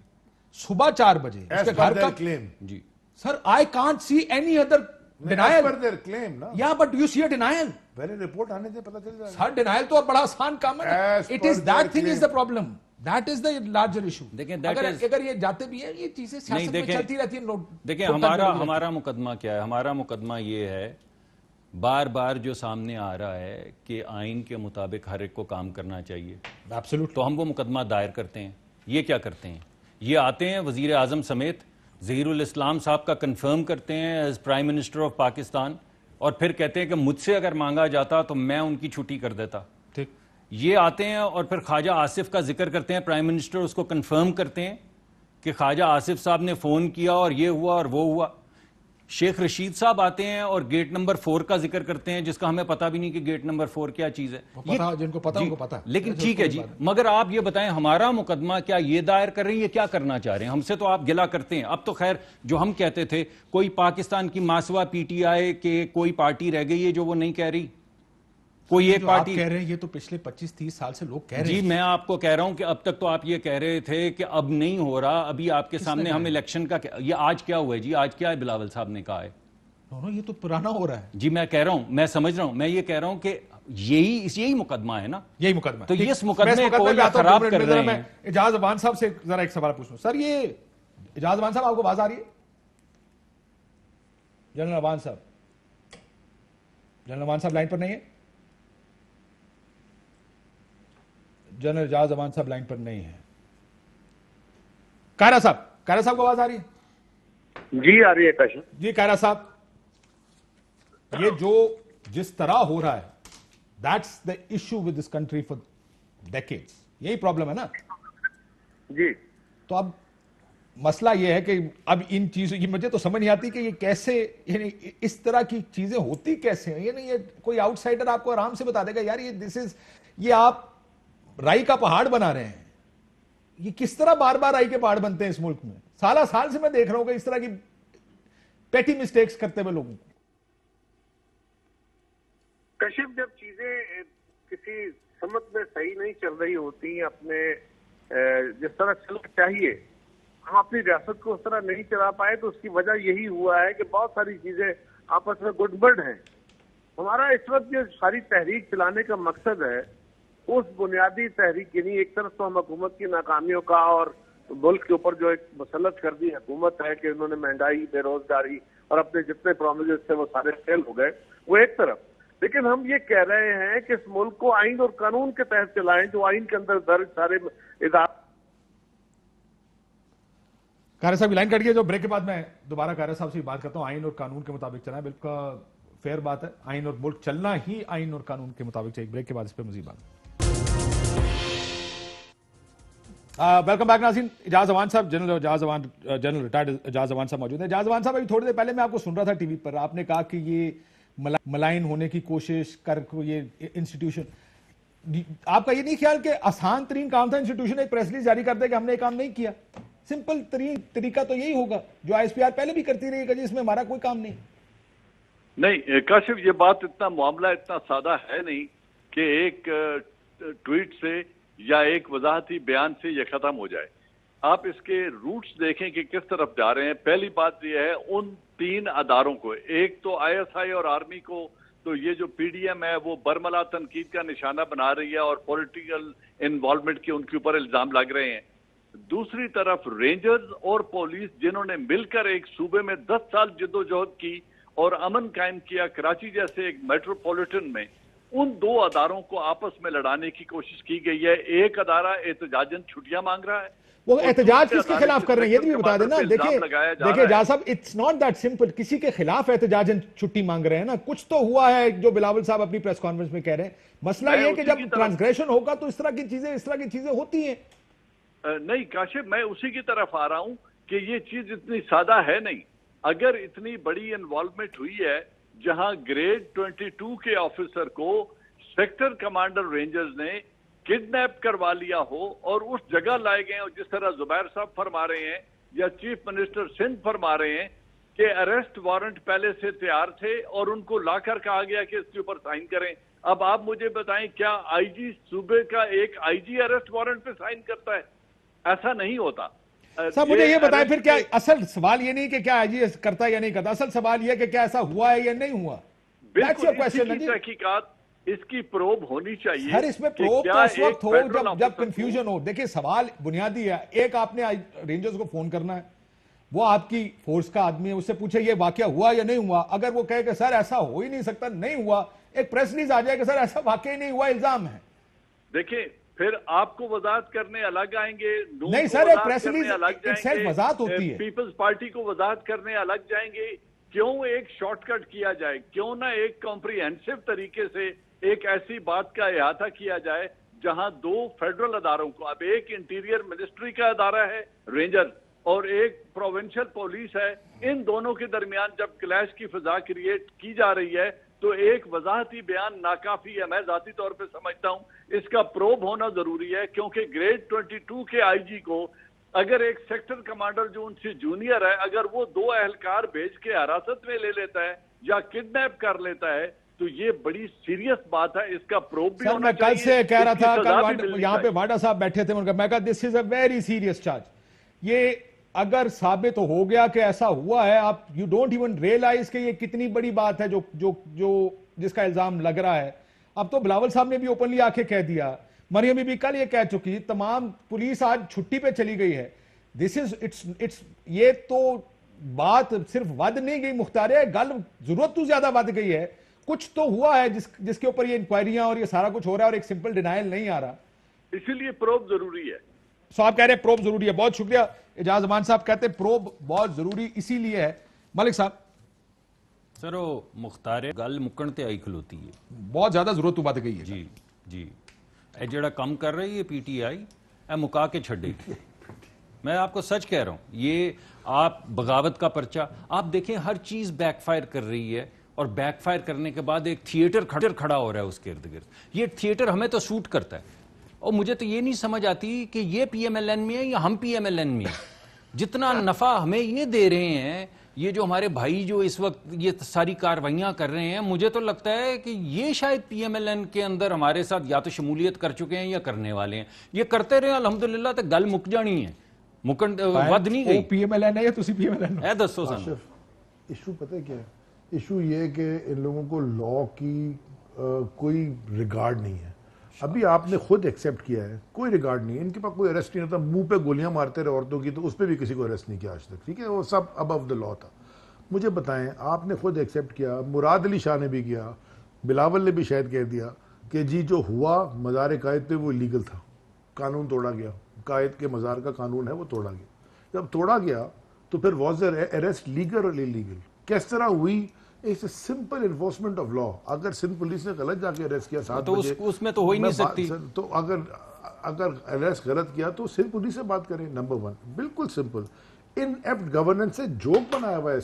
صبح 4 بجے اس کے گھر کا کلیم. جی sir I can't see any other denial. claim, yeah, but do you see a denial? پہلے رپورٹ آنے سے پتہ چل جائے گا. سر ڈینائل تو بڑا آسان کام ہے. It is that thing is the problem. That is the larger issue. اگر یہ جاتے بھی ہیں یہ چیزیں سیاست میں چلتی رہتی ہیں. دیکھیں ہمارا مقدمہ کیا ہے, ہمارا مقدمہ یہ ہے بار بار جو سامنے آ رہا ہے کہ آئین کے مطابق ہر ایک کو کام کرنا چاہیے. تو ہم وہ مقدمہ دائر کرتے ہیں. یہ کیا کرتے ہیں, یہ آتے ہیں وزیر اعظم سمیت ظہیر الاسلام صاحب کا کنفرم کرتے ہیں as prime minister of Pakistan, اور پھر کہتے ہیں کہ مجھ سے اگر مانگا جاتا تو میں ان کی چھٹی کر دیتا. ٹھیک, یہ آتے ہیں اور پھر خواجہ آصف کا ذکر کرتے ہیں, پرائم منسٹر اس کو کنفرم کرتے ہیں کہ خواجہ آصف صاحب نے فون کیا اور یہ ہوا اور وہ ہوا. شیخ رشید صاحب آتے ہیں اور گیٹ نمبر 4 کا ذکر کرتے ہیں, جس کا ہمیں پتہ بھی نہیں کہ گیٹ نمبر 4 کیا چیز ہے. جن کو پتہ ان کو پتہ. لیکن ٹھیک ہے جی, مگر آپ یہ بتائیں ہمارا مقدمہ کیا یہ دائر کر رہے ہیں, یہ کیا کرنا چاہ رہے ہیں؟ ہم سے تو آپ گلہ کرتے ہیں. اب تو خیر جو ہم کہتے تھے کوئی پاکستان کی ماسوا پی ٹی آئی کہ کوئی پارٹی رہ گئی ہے جو وہ نہیں کہہ رہی, کوئی ایک پارٹی کہہ رہے ہیں. یہ تو پچھلے 25-30 سال سے لوگ کہہ رہے ہیں. جی میں آپ کو کہہ رہا ہوں کہ اب تک تو آپ یہ کہہ رہے تھے کہ اب نہیں ہو رہا, ابھی آپ کے سامنے ہم الیکشن کا, یہ آج کیا ہوا ہے جی, آج کیا ہے بلاول صاحب نے کہا ہے. یہ تو پرانا ہو رہا ہے. جی میں کہہ رہا ہوں, میں سمجھ رہا ہوں, میں یہ کہہ رہا ہوں کہ یہی مقدمہ ہے نا, یہی مقدمہ. تو اس مقدمے کو خراب کر رہے ہیں. اعجاز امان صاحب سے ذرا ایک سوال پوچھوں. سر یہ اعجاز امان صاحب آپ کو آواز آ رہی ہے؟ جنرل امان صاحب لائن پر نہیں ہے. جنرل اعجاز امان صاحب لائن پر نہیں ہے. कायरा साहब को आवाज आ रही है? जी आ रही है काशिफ जी कायरा साहब, ये जो जिस तरह हो रहा है, that's the issue with this country for decades, यही प्रॉब्लम है ना जी। तो अब मसला ये है कि अब इन चीजों की मुझे तो समझ नहीं आती कि ये कैसे, यानी इस तरह की चीजें होती कैसे हैं। ये नहीं, ये कोई आउटसाइडर आपको आराम से बता देगा यार ये आप राई का पहाड़ बना रहे हैं। ये किस तरह बार बार राई के पहाड़ बनते हैं इस मुल्क में? साल से मैं देख रहा हूं कि इस तरह की पेटी मिस्टेक्स करते हुए लोगों को। कशिफ, जब चीजें किसी समत में सही नहीं चल रही होती, अपने जिस तरह चलना चाहिए, हम अपनी रियासत को उस तरह नहीं चला पाए, तो उसकी वजह यही हुआ है कि बहुत सारी चीजें आपस में गुटबड़ हैं। हमारा इस वक्त जो सारी तहरीक चलाने का मकसद है, उस बुनियादी तहरीक, यानी एक तरफ तो हम हुकूमत की नाकामियों का और मुल्क के ऊपर जो एक मुसल्लत कर दी हुकूमत है कि उन्होंने महंगाई, बेरोजगारी और अपने जितने प्रोमिस थे वो सारे फेल हो गए, वो एक तरफ। लेकिन हम ये कह रहे हैं कि इस मुल्क को आइन और कानून के तहत चलाएं, जो आइन के अंदर दर्ज सारे इदारे। कायरा साहब की लाइन कट गई, जो ब्रेक के बाद मैं दोबारा कायरा साहब से बात करता हूं। आइन और कानून के मुताबिक चलना है, बिल्कुल फेयर बात है। आइन और मुल्क चलना ही आइन और कानून के मुताबिक चाहिए। ब्रेक के बाद इस पर मजीद बात। वेलकम बैक नाज़रीन। एजाज अवान साहब, जनरल रिटायर्ड एजाज अवान साहब मौजूद हैं। एजाज अवान साहब, अभी थोड़ी देर पहले मैं आपको सुन रहा था टीवी पर, आपने कहा कि ये मलाइन होने की कोशिश कर ये इंस्टीट्यूशन, आपका ये नहीं ख्याल कि आसान तरीन काम था इंस्टीट्यूशन एक प्रेस रिलीज जारी कर दे कि हमने ये काम नहीं किया? सिंपल तरीन तरीका तो यही होगा जो आईएसपीआर पहले भी करती रही है, इसमें हमारा कोई काम नहीं। काशिफ, ये बात इतना मामला इतना सादा है नहीं कि एक ट्वीट से या एक वजाहती बयान से ये खत्म हो जाए। आप इसके रूट्स देखें कि किस तरफ जा रहे हैं। पहली बात यह है, उन 3 अदारों को, एक तो आईएसआई और आर्मी को, तो ये जो पीडीएम है वो बरमला तनकीद का निशाना बना रही है और पॉलिटिकल इन्वॉल्वमेंट के उनके ऊपर इल्जाम लग रहे हैं। दूसरी तरफ रेंजर्स और पुलिस, जिन्होंने मिलकर एक सूबे में 10 साल जद्दोजहद की और अमन कायम किया कराची जैसे एक मेट्रोपॉलिटन में, उन 2 अदारों को आपस में लड़ाने की कोशिश की गई है। एक अदारा एहतजाजन छुट्टियां मांग रहा है, वो एहतजाज किसके खिलाफ कर रहे हैं ये भी बता देना। देखिए एजाज साहब, इट्स नॉट दैट सिंपल। किसी के खिलाफ एहतजाजन छुट्टी मांग रहे हैं ना, कुछ तो हुआ है जो बिलावल साहब अपनी प्रेस कॉन्फ्रेंस में कह रहे हैं। मसला ये है कि जब ट्रांसग्रेशन होगा तो इस तरह की चीजें होती हैं। नहीं काशिफ, मैं उसी की तरफ आ रहा हूं कि ये चीज इतनी सादा है नहीं। अगर इतनी बड़ी इन्वॉल्वमेंट हुई है, जहां ग्रेड 22 के ऑफिसर को सेक्टर कमांडर रेंजर्स ने किडनैप करवा लिया हो और उस जगह लाए गए, और जिस तरह जुबैर साहब फरमा रहे हैं या चीफ मिनिस्टर सिंध फरमा रहे हैं कि अरेस्ट वारंट पहले से तैयार थे और उनको लाकर कहा गया कि इसके ऊपर साइन करें। अब आप मुझे बताएं, क्या आईजी सूबे का एक आईजी अरेस्ट वारंट पे साइन करता है? ऐसा नहीं होता। साहब मुझे ये बताएं फिर, क्या असल सवाल ये नहीं कि क्या आईजी करता है या नहीं करता, असल सवाल ये कि क्या ऐसा हुआ है या नहीं हुआ? बिल्कुल, इसकी तहकीकात, इसकी प्रोब होनी चाहिए। हर इसमें प्रोब तो उस वक्त हो जब कंफ्यूजन हो। देखिए सवाल बुनियादी है, एक आपने रेंजर्स को फोन करना है, वो आपकी फोर्स का आदमी है, उससे पूछे ये वाकया हुआ या नहीं हुआ। अगर वो कहे कि सर ऐसा हो ही नहीं सकता, नहीं हुआ, एक प्रेस रिलीज आ जाए कि सर ऐसा वाकया ही नहीं हुआ, इल्जाम है। देखिए फिर आपको वजाहत करने अलग आएंगे, नहीं सर, एक प्रेस रिलीज सिर्फ वजाहत होती है, पीपल्स पार्टी को वजाहत करने अलग जाएंगे। क्यों एक शॉर्टकट किया जाए? क्यों ना एक कॉम्प्रिहेंसिव तरीके से एक ऐसी बात का अहाता किया जाए जहां 2 फेडरल अदारों को, अब एक इंटीरियर मिनिस्ट्री का अदारा है रेंजर और एक प्रोविंशियल पुलिस है, इन दोनों के दरमियान जब क्लैश की फिजा क्रिएट की जा रही है तो एक वजाहती बयान नाकाफी है। मैं जाती तौर पे समझता हूं इसका प्रोब होना जरूरी है, क्योंकि ग्रेड 22 के आईजी को अगर एक सेक्टर कमांडर जो उनसे जूनियर है, अगर वो 2 एहलकार भेज के हिरासत में ले लेता है या किडनैप कर लेता है तो ये बड़ी सीरियस बात है। इसका प्रोब भी होना चाहिए। मैं कल से कह रहा था, कल यहाँ पे वाडा साहब बैठे थे, मैं कहा this is a very serious charge. ये अगर साबित हो गया कि ऐसा हुआ है, आप यू डोंट इवन रियलाइज कि ये कितनी बड़ी बात है जो जिसका इल्जाम लग रहा है। अब तो बिलावल साहब ने भी ओपनली आके कह दिया, मरियम भी कल ये कह चुकी, तमाम पुलिस आज छुट्टी पे चली गई है। दिस इज इट्स ये तो बात सिर्फ वध नहीं गई मुख्तार है, गल जरूरत तो ज्यादा वध गई है। कुछ तो हुआ है जिसके ऊपर ये इंक्वायरियां और ये सारा कुछ हो रहा है और एक सिंपल डिनायल नहीं आ रहा। इसीलिए प्रोब जरूरी है। آپ کہہ رہے ہیں پروب ضروری ہے. بہت شکریہ اعجاز امان صاحب. کہتے ہیں پروب بہت ضروری اسی لیے ہے. ملک صاحب سر وہ مختار گل مکن تے آئی کھلوتی ہے, بہت زیادہ ضرورت بات گئی ہے. جی جی اے جڑا کم کر رہی ہے پی ٹی آئی اے مکا کے چھڑے گی. میں آپ کو سچ کہہ رہا ہوں, یہ آپ بغاوت کا پرچہ آپ دیکھیں, ہر چیز بیک فائر کر رہی ہے, اور بیک فائر کرنے کے بعد ایک تھیٹر کھڑا ہو رہا ہے اس کے ارد گرد. یہ تھیٹر ہمیں تو سوٹ کرتا ہے, اور مجھے تو یہ نہیں سمجھ آتی کہ یہ پی ایم ایل این میں ہے یا ہم پی ایم ایل این میں ہیں. جتنا نفع ہمیں یہ دے رہے ہیں, یہ جو ہمارے بھائی جو اس وقت یہ ساری کاروائیاں کر رہے ہیں, مجھے تو لگتا ہے کہ یہ شاید پی ایم ایل این کے اندر ہمارے ساتھ یا تو شمولیت کر چکے ہیں یا کرنے والے ہیں. یہ کرتے رہے الحمدللہ تو گل مک جانی ہے, مکن ود نہیں گئی. پی ایم ایل این ہے یا تسی پی ایم ایل این اے دسو سن. ایشو پتہ کیا ہے؟ ایشو یہ ہے کہ ان لوگوں کو لا کی کوئی ریگارڈ نہیں ہے. ابھی آپ نے خود ایکسیپٹ کیا ہے, کوئی ریگارڈ نہیں ہے ان کے پاس, کوئی ارسٹ نہیں ہوتا. منہ پہ گولیاں مارتے رہے عورتوں کی, تو اس پہ بھی کسی کو ارسٹ نہیں کیا آج تک. ٹھیک ہے, وہ سب ابو دا لا تھا. مجھے بتائیں, آپ نے خود ایکسیپٹ کیا, مراد علی شاہ نے بھی کیا, بلاول نے بھی شاید کہہ دیا کہ جی جو ہوا مزار قائد پہ وہ لیگل تھا, قانون توڑا گیا, قائد کے مزار کا قانون ہے وہ توڑا گیا. جب توڑا گیا تو پھر واز ارسٹ لیگل اور انلیگل کس طرح ہوئی؟ It's a simple enforcement of law. اگر سندھ پولیس نے غلط جا کے ارسٹ کیا 7 بجے, اس میں تو ہو ہی نہیں سکتی. تو اگر ارسٹ غلط کیا تو سندھ پولیس سے بات کریں. نمبر 1 بالکل سمپل. ان ایپٹ گورننس سے جوک بنایا ہوا ہے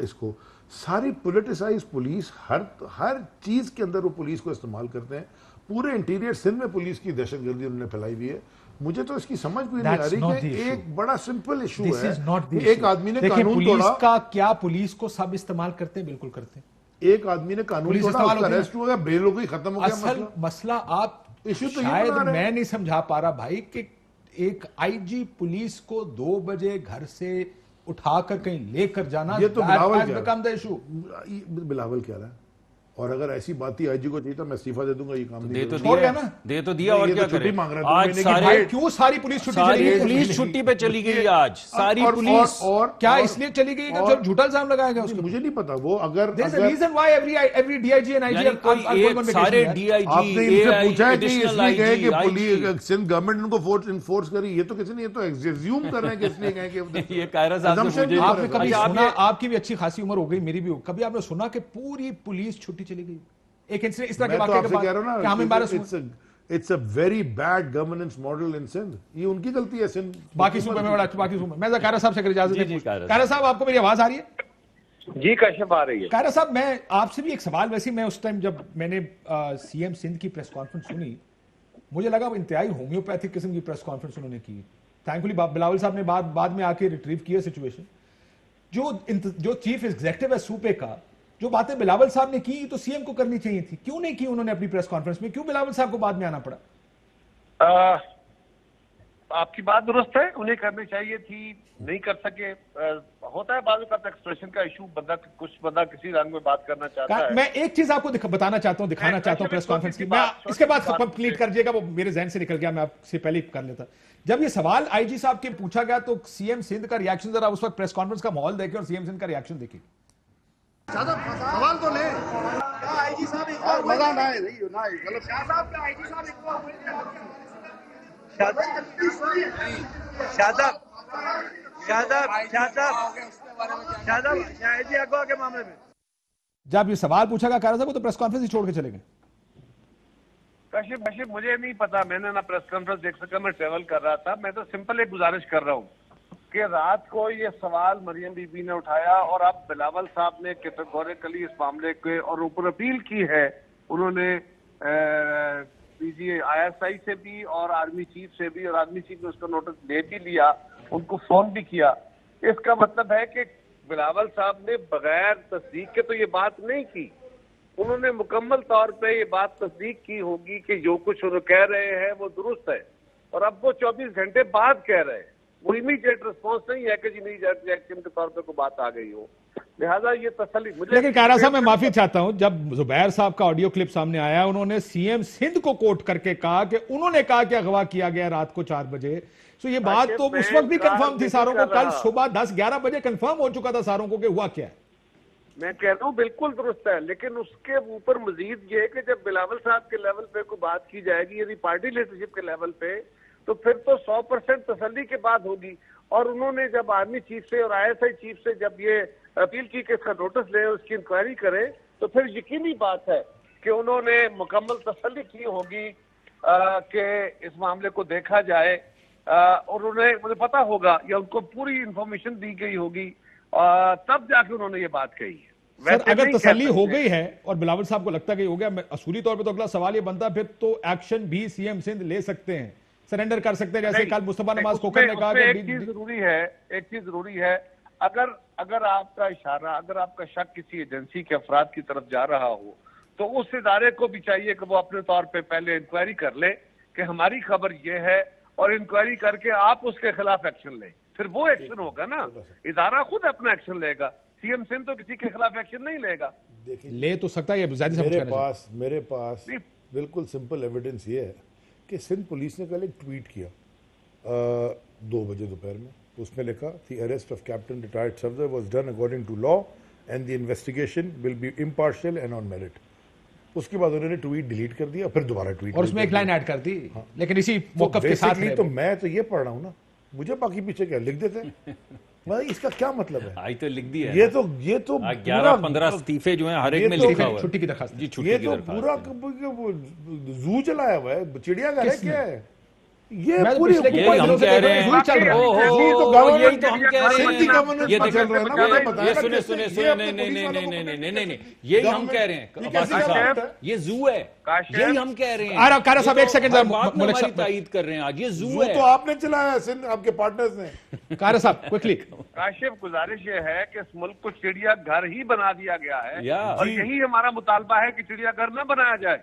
اس کو. ساری پولیٹیسائز پولیس, ہر چیز کے اندر وہ پولیس کو استعمال کرتے ہیں. پورے انٹیریئر سندھ میں پولیس کی دہشت گردی انہوں نے پھیلائی ہوئی ہے. مجھے تو اس کی سمجھ کوئی نہیں آ رہی کہ ایک بڑا سمپل ایشو ہے. ایک آدمی نے قانون توڑا, پولیس کا کیا, پولیس کو سب استعمال کرتے ہیں, بالکل کرتے ہیں. ایک آدمی نے قانون توڑا, اس کا ارسٹ ہو گیا, بیل ہو گئی, ختم ہو گیا. اصل مسئلہ آپ شاید میں نہیں سمجھا پا رہا بھائی کہ ایک آئی جی پولیس کو 2 بجے گھر سے اٹھا کر کہیں لے کر جانا, یہ تو بلاول کیا رہا ہے. اور اگر ایسی بات ہی آئی جی کو چاہیے تو میں استعفیٰ دے دوں گا, یہ کام نہیں دے تو دیا. اور کیا کرے, آج سارے کیوں ساری پولیس چھٹی چلی گئی؟ پولیس چھٹی پہ چلی گئی آج ساری پولیس. اور کیا اس لیے چلی گئی کہ جب جھوٹا الزام لگایا گیا اس کو؟ مجھے نہیں پتا وہ. اگر reason why every D I G and I G سارے ڈی آئی آپ نے ان سے پوچھا ہے کہ اس لیے گئے کہ پولیس سندھ گورنمنٹ ان کو انفورس کری؟ یہ تو کسی نے, یہ تو ایگزیوم کر رہے ہیں کہ اس لیے گئے کہ یہ قاہرہ صاحب سے مجھے آپ نے کبھی سنا, آپ کی بھی اچھی خاصی عمر ہو گئی, میری بھی ہو, کبھی آپ نے سنا کہ پوری پولیس چھٹی چلی گئی ایک انسیڈنٹ اس طرح کے واقعے کے بعد کہ ہم امبارس ہوئے؟ It's a very bad governance model in Sindh. یہ ان کی غلطی ہے. سندھ باقی صوبے میں بڑا, باقی صوبے میں قاہرہ صاحب سے اگر اجازت دیں. قاہرہ صاحب آپ کو میری آواز آ رہی ہے؟ جی کاشف آ رہی ہے. قاہرہ صاحب میں آپ سے بھی ایک سوال, ویسے میں اس ٹائم جب میں نے سی ایم سندھ کی پریس کانفرنس سنی, مجھے لگا وہ انتہائی ہومیوپیتھک قسم کی پریس کانفرنس انہوں نے کی. تھینکفلی بلاول صاحب نے بعد میں آ کے ریٹریو کیا سچویشن. جو چیف ایگزیکٹو ہے صوبے کا, جو باتیں بلاول صاحب نے کی تو سی ایم کو کرنی چاہیے تھی, کیوں نہیں کی انہوں نے اپنی پریس کانفرنس میں؟ کیوں بلاول صاحب کو بعد میں آنا پڑا؟ آپ کی بات درست ہے, انہیں کرنی چاہیے تھی, نہیں کر سکے. ہوتا ہے بعض اوقات ایکسپریشن کا ایشو, کچھ بندہ کسی رنگ میں بات کرنا چاہتا ہے. میں ایک چیز آپ کو بتانا چاہتا ہوں, دکھانا چاہتا ہوں پریس کانفرنس کی. میں اس کے بعد کمپلیٹ کر دیے گا, وہ میرے ذہن سے نکل گیا, میں آپ سے پہلے کر لیتا. جب یہ سوال آئی جی صاحب کے پوچھا گیا تو سی ایم سندھ کا ریاکشن, ذرا اس وقت پریس کانفرنس کا ماحول دیکھیں اور سی ایم سندھ کا ریاکشن دیکھیں. سوال تو لیں. آئی جی صاحب مزہ نہ ہے جب یہ سوال پوچھا گیا قاہرہ صاحب تو پریس کانفرنس ہی چھوڑ کے چلے گئے. کاشف مجھے نہیں پتا, میں نے نہ پریس کانفرنس دیکھ سکا, میں ٹریول کر رہا تھا. میں تو سمپل ایک گزارش کر رہا ہوں کہ رات کو یہ سوال مریم بی بی نے اٹھایا اور اب بلاول صاحب نے کیٹیگوریکلی اس معاملے کے اور اوپر اپیل کی ہے. انہوں نے پی جی آئی ایس آئی سے بھی اور آرمی چیف سے بھی, اور آرمی چیف نے اس کا نوٹس لے بھی لیا, ان کو فون بھی کیا. اس کا مطلب ہے کہ بلاول صاحب نے بغیر تصدیق کے تو یہ بات نہیں کی. انہوں نے مکمل طور پہ یہ بات تصدیق کی ہوگی کہ جو کچھ انہوں کہہ رہے ہیں وہ درست ہے, اور اب وہ 24 گھنٹے بعد کہہ رہے ہیں. وہ امیڈیٹ ریسپانس نہیں ہے کہ جی نہیں ریئیکشن کے طور پہ کوئی بات آ گئی ہو. لہٰذا یہ تسلی مجھے. لیکن قاہرہ صاحب میں معافی چاہتا ہوں, جب زبیر صاحب کا آڈیو کلپ سامنے آیا, انہوں نے سی ایم سندھ کو کوٹ کر کے کہا کہ انہوں نے کہا کہ اغوا کیا گیا رات کو 4 بجے. سو یہ بات تو اس وقت بھی کنفرم تھی ساروں کو, کل صبح 10-11 بجے کنفرم ہو چکا تھا ساروں کو کہ ہوا کیا ہے. میں کہہ رہا ہوں بالکل درست ہے, لیکن اس کے اوپر مزید یہ ہے کہ جب بلاول صاحب کے لیول پہ کوئی بات کی جائے گی, یعنی پارٹی لیڈرشپ کے لیول پہ, تو پھر تو 100% تسلی کے بعد ہوگی. اور انہوں نے جب آرمی چیف سے اور ISI چیف سے جب یہ اپیل کی کہ اس کا نوٹس لیں اور اس کی انکوائری کریں, تو پھر یقینی بات ہے کہ انہوں نے مکمل تسلی کی ہوگی کہ اس معاملے کو دیکھا جائے, اور مجھے پتا ہوگا یا ان کو پوری انفارمیشن دی گئی ہوگی, تب جا کے انہوں نے یہ بات کہی ہے. سر اگر تسلی ہو گئی ہے اور بلاول صاحب کو لگتا ہے کہ ہو گیا, اصولی طور پہ تو اگلا سوال یہ بنتا پھر تو ایکشن بھی CM سندھ لے سکتے ہیں, سرنڈر کر سکتے ہیں, جیسے کل مصطفیٰ نواز کھوکھر نے کہا. ایک چیز ضروری ہے, اگر آپ کا اشارہ, اگر آپ کا شک کسی ایجنسی کے افراد کی طرف جا رہا ہو, تو اس ادارے کو بھی چاہیے کہ وہ اپنے طور پہ پہلے انکوائری کر لے کہ ہماری خبر یہ ہے, اور انکوائری کر کے آپ اس کے خلاف ایکشن لیں. پھر وہ ایکشن ہوگا نا, ادارہ خود اپنا ایکشن لے گا. CM سندھ تو کسی کے خلاف ایکشن نہیں لے گا. لے تو سکتا ہے, یہ زیادہ میرے پاس بالکل سمپل ایویڈنس یہ ہے کہ سندھ پولیس نے کل ایک ٹویٹ کیا 2 بجے دوپہر میں. اس میں لکھا the arrest of captain retired Safdar was done according to law and the investigation will be impartial and on merit. اس کے بعد انہوں نے ٹویٹ ڈیلیٹ کر دیا, پھر دوبارہ ٹویٹ, اور اس میں ایک لائن ایڈ کر دی, لیکن اسی موقف کے ساتھ. تو میں تو یہ پڑھ رہا ہوں نا, مجھے باقی پیچھے کیا لکھ دیتے ہیں, اس کا کیا مطلب ہے؟ آج تو لکھ دیا, یہ تو 11-15 استعفے جو ہیں ہر ایک میں لکھا ہوا ہے, چھٹی کی درخواست. جی چھٹی یہ کی تو درخواست. پورا زو چلایا ہوا ہے, چڑیا گھر ہے کیا ہے یہ میں تو پوری پچھلے یہی ہم کہہ رہے ہیں, یہی تو ہم کہہ رہے ہیں. یہ نہیں, یہی ہم کہہ رہے ہیں عباسی صاحب, یہ زو ہے, یہی ہم کہہ رہے ہیں. کارا صاحب ایک سیکنڈ بات میں ہماری تائید کر رہے ہیں, آج یہ زو ہے. تو آپ نے چلایا سندھ, آپ کے پارٹنرز نے. کارا صاحب کوئکلی. کاشف گزارش یہ ہے کہ اس ملک کو چڑیا گھر ہی بنا دیا گیا ہے, اور جی. یہی ہمارا مطالبہ ہے کہ چڑیا گھر نہ بنایا جائے.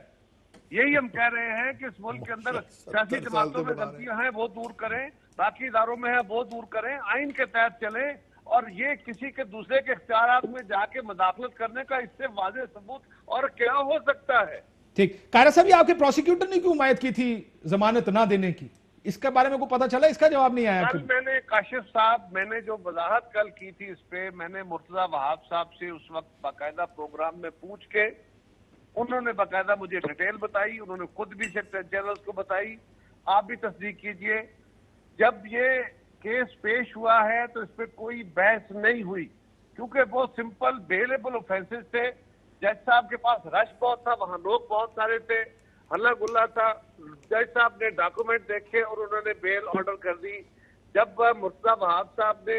یہی ہم کہہ رہے ہیں کہ اس ملک کے اندر سیاسی جماعتوں میں غلطیاں ہیں وہ دور کریں, باقی اداروں میں ہیں وہ دور کریں, آئین کے تحت چلیں, اور یہ کسی کے دوسرے کے اختیارات میں جا کے مداخلت کرنے کا اس سے واضح ثبوت اور کیا ہو سکتا ہے. ٹھیک. کارا صاحب, یہ آپ کے پروسیکیوٹر نے کیوں حمایت کی تھی ضمانت نہ دینے کی, اس کے بارے میں کو پتا چلا؟ اس کا جواب نہیں آیا. کل میں نے کاشف صاحب, میں نے جو وضاحت کل کی تھی اس پہ, میں نے مرتضی وہاب صاحب سے اس وقت باقاعدہ پروگرام میں پوچھ کے, انہوں نے باقاعدہ مجھے ڈیٹیل بتائی, انہوں نے خود بھی چینلز کو بتائی, آپ بھی تصدیق کیجئے. جب یہ کیس پیش ہوا ہے تو اس پہ کوئی بحث نہیں ہوئی, کیونکہ بہت سمپل بیلیبل اوفینسز تھے. جج صاحب کے پاس رش بہت تھا, وہاں لوگ بہت سارے تھے, ہلا گلا تھا. جج صاحب نے ڈاکومنٹ دیکھے اور انہوں نے بیل آرڈر کر دی. جب مرتضی وہاب صاحب نے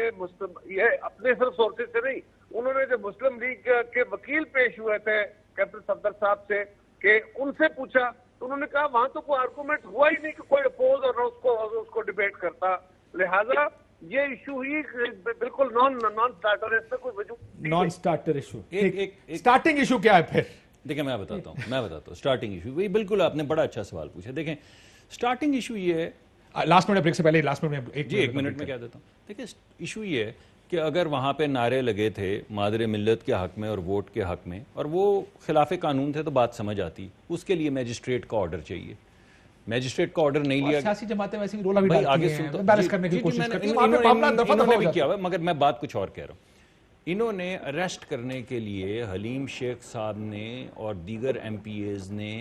یہ اپنے صرف سورسز سے نہیں, انہوں نے جو مسلم لیگ کے وکیل پیش ہوئے تھے کیپٹن صفدر صاحب سے, کہ ان سے پوچھا تو انہوں نے کہا وہاں تو کوئی آرگومنٹ ہوا ہی نہیں کہ کوئی اپوز اور اس کو ڈیبیٹ کرتا. لہٰذا یہ ایشو ہی بالکل نان سٹارٹر ہے, اس میں کوئی وجود naan starter issue. Starting issue کیا ہے پھر؟ دیکھیں میں بتاتا ہوں سٹارٹنگ ایشو. بالکل آپ نے بڑا اچھا سوال پوچھا. دیکھیں سٹارٹنگ ایشو یہ ہے, لاسٹ منٹ بریک سے پہلے لاسٹ منٹ میں ایک منٹ میں کہہ دیتا ہوں. دیکھیں ایشو یہ ہے کہ اگر وہاں پہ نعرے لگے تھے مادر ملت کے حق میں اور ووٹ کے حق میں, اور وہ خلاف قانون تھے, تو بات سمجھ آتی. اس کے لیے میجسٹریٹ کا آرڈر چاہیے. میجسٹریٹ کا آرڈر نہیں لیا. سیاسی جماعتیں ویسے بھی رولا بھی ڈالتی ہیں, بیلنس کرنے کی کوشش کرتی ہیں. انہوں نے بھی کیا ہوا, مگر میں بات کچھ اور کہہ رہا ہوں. انہوں نے اریسٹ کرنے کے لیے حلیم شیخ صاحب نے اور دیگر MPAs نے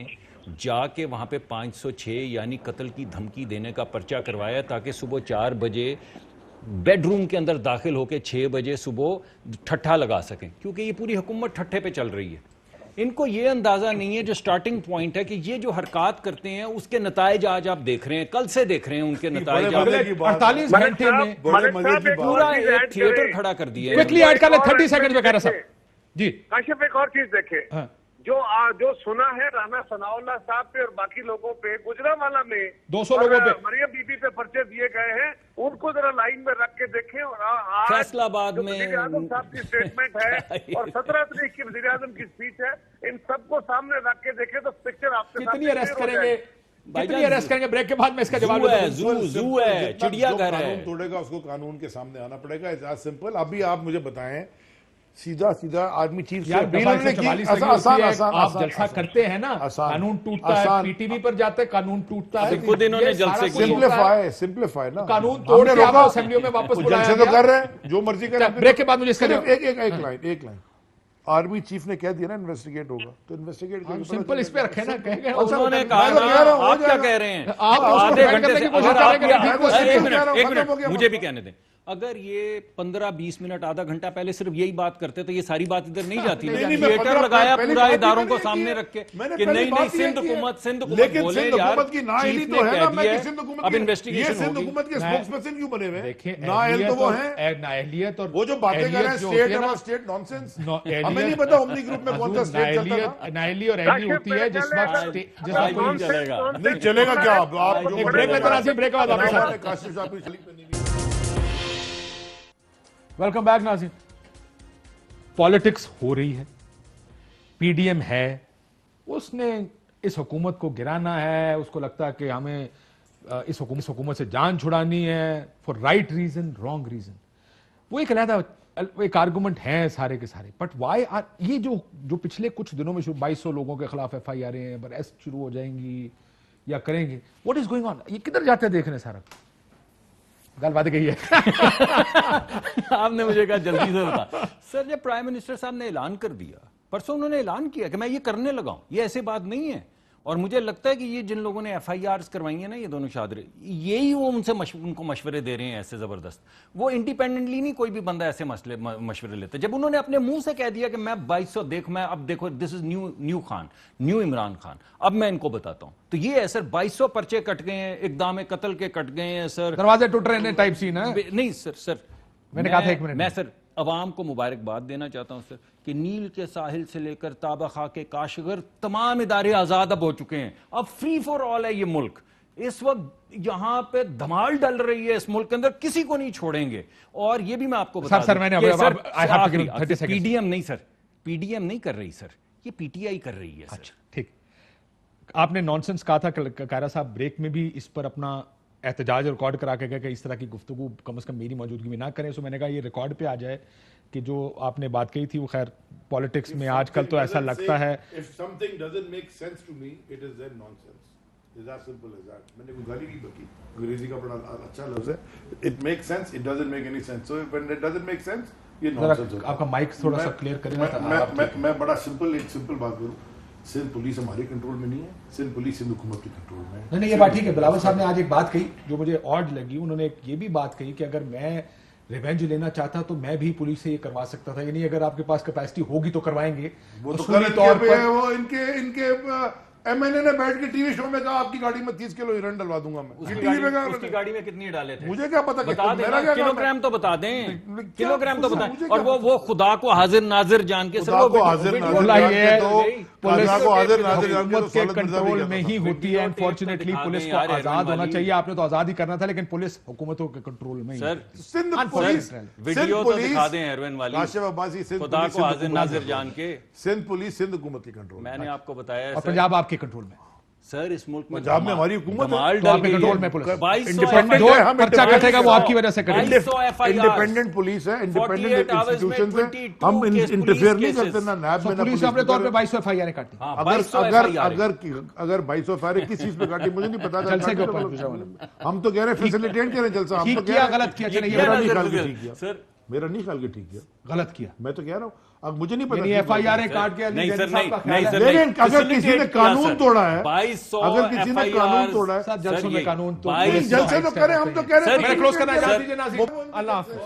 جا کے وہاں پہ 506 یعنی قتل کی دھمکی دینے کا پرچہ کروایا, تاکہ صبح 4 بجے بیڈ روم کے اندر داخل ہو کے 6 بجے صبح ٹھٹھا لگا سکیں, کیونکہ یہ پوری حکومت ٹھٹھے پہ چل رہی ہے. ان کو یہ اندازہ نہیں ہے جو سٹارٹنگ پوائنٹ ہے, کہ یہ جو حرکات کرتے ہیں اس کے نتائج آج آپ دیکھ رہے ہیں, کل سے دیکھ رہے ہیں ان کے نتائج. 48 گھنٹے میں پورا ایک تھیٹر کھڑا کر دیا. کوئکلی ایڈ کر لیں 30 سیکنڈ میں. کہہ رہا صاحب جی کاشف ایک اور چیز دیکھیں, جو سنا ہے رانا ثناء اللہ صاحب پہ اور باقی لوگوں پہ, گجرانوالہ میں 200 لوگوں پہ, مریم بی بی پہ پرچے دیے گئے ہیں, ان کو ذرا لائن میں رکھ کے دیکھیں. اور فیصل آباد میں وزیر اعظم صاحب کی سٹیٹمنٹ ہے اور 17 تاریخ کی وزیر اعظم کی اسپیچ ہے, ان سب کو سامنے رکھ کے دیکھیں تو پکچر آپ کے کتنی اریسٹ کریں گے, کتنی اریسٹ کریں گے؟ بریک کے بعد میں اس کا جواب ہے. زو ہے, چڑیا گھر ہے. قانون توڑے گا اس کو قانون کے سامنے آنا پڑے گا. It's simple. ابھی آپ مجھے بتائیں, سیدھا آرمی چیف سے آپ جلسہ کرتے ہیں نا, قانون ٹوٹتا ہے, پی ٹی وی پر جاتے قانون ٹوٹتا ہے, خود انہوں نے جلسے سمپلیفائی نا, قانون توڑ کے آپ اسمبلیوں میں واپس بلایا جلسے تو کر رہے ہیں جو مرضی کریں. بریک کے بعد مجھے اس کا ایک لائن آرمی چیف نے کہہ دیا نا انویسٹیگیٹ ہوگا تو انویسٹیگیٹ سمپل اس پہ رکھے نا انہوں نے کہا آپ کیا کہہ رہے ہیں آدھے گھنٹے سے مجھے بھی کہنے دیں اگر یہ 15-20 منٹ آدھا گھنٹہ پہلے صرف یہی بات کرتے تو یہ ساری بات ادھر نہیں جاتی. تھیٹر لگایا پورا اداروں کو سامنے رکھ کے کہ نہیں سندھ حکومت بولے یار چیف نے کہہ دیا اب انویسٹیگیشن ہوگی. حکومت کے اسپوکس پرسن کیوں بنے ہوئے دیکھیں نااہل تو وہ ہیں, نااہلیت اور وہ جو باتیں کر رہے ہیں اسٹیٹ اور اسٹیٹ نانسنس. ہمیں نہیں پتا امنی گروپ میں کون سا اسٹیٹ چلتا تھا. نااہلی اور اہلی ہوتی ہے جس وقت نہیں چلے گا کیا آپ بریک بعد واپس کاشف صاحب کی چلی پہ نہیں. ویلکم بیک ناظرین. پالیٹکس ہو رہی ہے, پی ڈی ایم ہے, اس نے اس حکومت کو گرانا ہے, اس کو لگتا ہے کہ ہمیں اس حکومت سے جان چھڑانی ہے for right reason wrong reason. وہ ایک علیحدہ ایک آرگومنٹ ہیں سارے کے سارے. بٹ وائی یہ جو پچھلے کچھ دنوں میں 2200 لوگوں کے خلاف ایف آئی آریں ہیں, اریسٹ شروع ہو جائیں گی یا کریں گے, واٹ از گوئنگ آن, یہ کدھر جاتے ہیں دیکھنے سارا گل بات کہی ہے. آپ نے مجھے کہا جلدی سے بتا سر. جب پرائم منسٹر صاحب نے اعلان کر دیا پرسوں, انہوں نے اعلان کیا کہ میں یہ کرنے لگا ہوں, یہ ایسی بات نہیں ہے. اور مجھے لگتا ہے کہ یہ جن لوگوں نے ایف آئی آرز کروائی ہیں نا, یہ دونوں شادرے, یہی وہ ان کو مشورے دے رہے ہیں ایسے زبردست. وہ انڈیپینڈنٹلی نہیں کوئی بھی بندہ ایسے مشورے لیتا. جب انہوں نے اپنے منہ سے کہہ دیا کہ میں 2200 میں اب دیکھو this is new Khan, new Imran Khan, اب میں ان کو بتاتا ہوں, تو یہ ہے سر 2200 پرچے کٹ گئے ہیں, اقدام قتل کے کٹ گئے ہیں سر, دروازے ٹوٹ رہے ہیں ٹائپ سین ہے. نہیں سر میں نے کہا تھا ایک منٹ, میں سر عوام کو مبارکباد دینا چاہتا ہوں سر کہ نیل کے ساحل سے لے کر تابہ خاک کاشغر تمام ادارے آزاد اب ہو چکے ہیں. اب فری فار آل ہے یہ ملک. اس وقت یہاں پہ دھمال ڈل رہی ہے اس ملک کے اندر, کسی کو نہیں چھوڑیں گے. اور یہ بھی میں آپ کو بتا دوں پی ڈی ایم نہیں سر, پی ڈی ایم نہیں کر رہی سر, یہ پی ٹی آئی کر رہی ہے سر. اچھا ٹھیک. آپ نے نان سینس کہا تھا کائرہ صاحب بریک میں بھی اس پر اپنا احتجاج ریکارڈ کرا کے گئے کہ اس طرح کی گفتگو کم از کم میری موجودگی میں نہ کریں. سو میں نے کہا یہ ریکارڈ پہ آ جائے کہ جو آپ نے بات کہی تھی وہ خیر پالیٹکس میں آج کل تو ایسا لگتا ہے. If something doesn't make sense to me, it is then nonsense. It's as simple as that. میں نے کوئی گالی نہیں بکی, انگریزی کا بڑا اچھا لفظ ہے. It makes sense, it doesn't make any sense. So when it doesn't make sense, یہ nonsense ہوتا ہے. آپ کا مائک تھوڑا سا کلیئر کریں. میں بڑا ایک سمپل بات کروں. سندھ پولیس ہمارے کنٹرول میں نہیں ہے, سندھ پولیس سندھ حکومت کے کنٹرول میں ہے. نہیں یہ بات ٹھیک ہے. بلاول صاحب نے آج ایک بات کہی جو مجھے آڈ لگی. انہوں نے یہ بھی بات کہی کہ اگر میں ریونج لینا چاہتا تو میں بھی پولیس سے یہ کروا سکتا تھا, یعنی اگر آپ کے پاس کیپیسٹی ہوگی تو کروائیں گے. وہ تو کرنے طور پر وہ ان کے ایم این اے نے بیٹھ کے ٹی وی شو میں کہا آپ کی گاڑی میں 30 کلو ہیروئن ڈلوا دوں گا میں. اس کی گاڑی میں کتنی ڈالے تھے مجھے کیا پتا, کلو گرام تو بتا دیں, کلو گرام تو بتائیں. اور وہ خدا کو حاضر ناظر جان کے حکومت کے کنٹرول میں ہی ہوتی ہے. انفارچونیٹلی پولیس کو آزاد ہونا چاہیے. آپ نے تو آزاد ہی کرنا تھا, لیکن پولیس حکومتوں کے کنٹرول میں ہی. سر ویڈیو تو دکھا دیں ہیروئن والی, کاشف عباسی خدا کو حاضر ناظر جان کے. سندھ پولیس سندھ حکومت کے کنٹرول میں نے آپ کو بتایا. اور پنجاب آپ کے کنٹرول میں سر, اس ملک میں پنجاب میں ہماری حکومت انڈیپینڈنٹ پولیس ہے, انڈیپینڈنٹ انسٹیٹیوشنز ہیں, ہم انٹرفیئر نہیں کرتے نا نیب میں. پولیس اپنے طور پہ 2200 ایف آئی آر کاٹی. اگر 2200 ایف آئی آر کس چیز پہ کاٹی مجھے نہیں پتا. جلسے کے اوپر ہم تو کہہ رہے ہیں فیسیلیٹیٹ کریں جلسہ. ہم تو کیا غلط کیا, میرا نہیں خیال کے ٹھیک کیا, غلط کیا. میں تو کہہ رہا ہوں, اب مجھے نہیں پتا ایف آئی آر کاٹ کے. لیکن اگر کسی نے قانون توڑا ہے, اگر کسی نے قانون توڑا ہے, جلسوں میں قانون جلسے تو کریں. ہم تو کہہ رہے ہیں کلوز کرنا. اللہ حافظ.